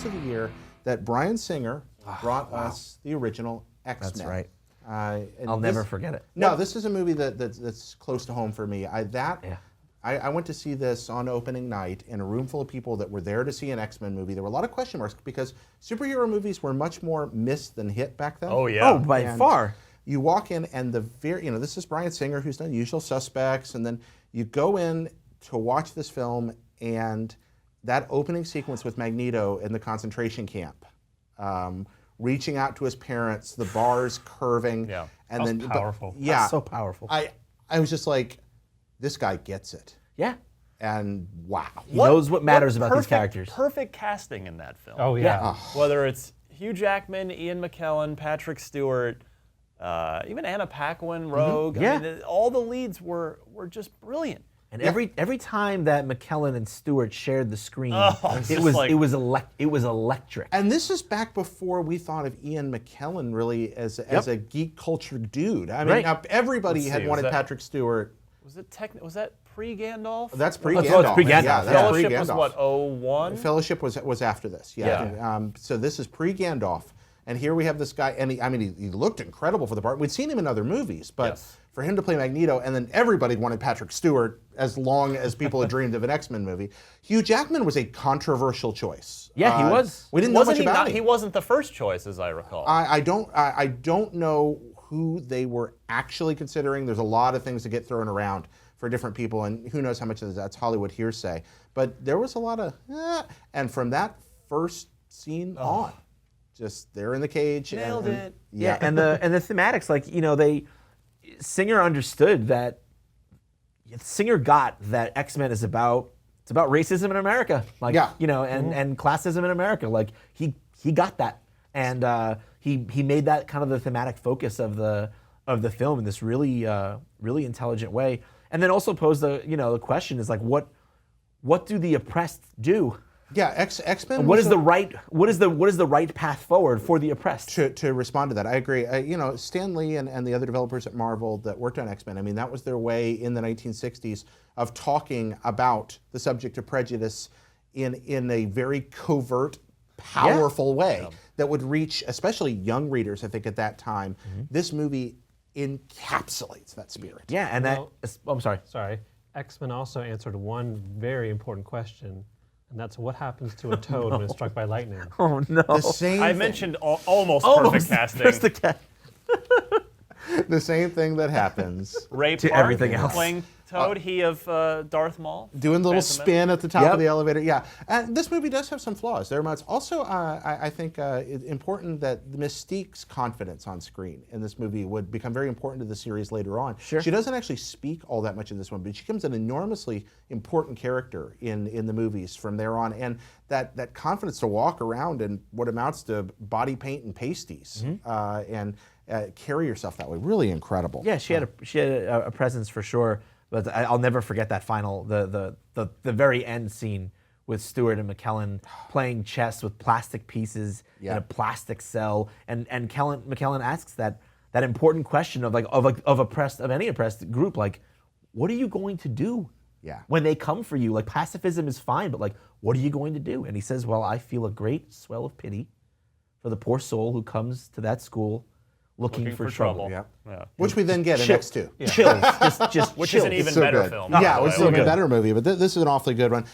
Christmas of the year that Bryan Singer brought us the original X-Men. That's right. And I'll never forget it. No, this is a movie that's close to home for me. I went to see this on opening night in a room full of people that were there to see an X-Men movie. There were a lot of question marks because superhero movies were much more missed than hit back then. Oh, yeah. Oh, by far. You walk in and this is Bryan Singer who's done Usual Suspects, and then you go in to watch this film and that opening sequence with Magneto in the concentration camp, reaching out to his parents, the bars curving. Yeah, and then powerful. Yeah. That's so powerful. I was just like, this guy gets it. Yeah. And wow. He knows what matters about these characters. Perfect casting in that film. Oh, yeah. Whether it's Hugh Jackman, Ian McKellen, Patrick Stewart, even Anna Paquin, Rogue. Yeah. I mean, all the leads were just brilliant. And every time that McKellen and Stewart shared the screen, it's it was electric. And this is back before we thought of Ian McKellen really as a geek culture dude. I mean, now everybody had wanted Patrick Stewart. Was that pre-Gandalf? That's pre-Gandalf. Oh, it's pre-Gandalf. Yeah, that's Fellowship pre-Gandalf. was what, 01? Fellowship was after this. Yeah. So this is pre-Gandalf. And here we have this guy, and he looked incredible for the part. We'd seen him in other movies, but for him to play Magneto, and then everybody wanted Patrick Stewart as long as people had dreamed of an X-Men movie. Hugh Jackman was a controversial choice. Yeah, he was. We didn't know much about him. He wasn't the first choice, as I recall. I don't know who they were actually considering. There's a lot of things that get thrown around for different people, and who knows how much of that's Hollywood hearsay. But there was a lot of, and from that first scene on, just they're in the cage. Nailed it. Yeah, and the thematics, Singer understood that. Singer got that X-Men is about racism in America, and classism in America. Like he got that, and he made that kind of the thematic focus of the film in this really really intelligent way, and then also posed the question is like what do the oppressed do? Yeah, X-Men. What is the right path forward for the oppressed? To respond to that, I agree. Stan Lee and the other developers at Marvel that worked on X-Men, I mean, that was their way in the 1960s of talking about the subject of prejudice in a very covert, powerful way that would reach especially young readers, I think, at that time. This movie encapsulates that spirit. Yeah, and I'm sorry. Sorry. X-Men also answered one very important question. And that's what happens to a toad when it's struck by lightning. Oh, no. The same I thing. mentioned almost perfect casting. The same thing that happens. Ray to Park everything else. playing Toad, he of Darth Maul. Doing the little Phantom spin at the top of the elevator. Yeah. And this movie does have some flaws. There are also, I think, it's important that Mystique's confidence on screen in this movie would become very important to the series later on. Sure. She doesn't actually speak all that much in this one, but she becomes an enormously important character in the movies from there on. And that confidence to walk around in what amounts to body paint and pasties and carry yourself that way, really incredible. Yeah, she had a presence for sure. But I'll never forget that final, the very end scene with Stewart and McKellen playing chess with plastic pieces in a plastic cell, and McKellen asks that important question of any oppressed group, like, what are you going to do? When they come for you? Like, pacifism is fine, but like, what are you going to do? And he says, well, I feel a great swell of pity for the poor soul who comes to that school looking for trouble. Yeah. Which we then get in X2. Chills. Just Which chills. is an even so better good. film. Yeah, which is an even better movie, but this is an awfully good one.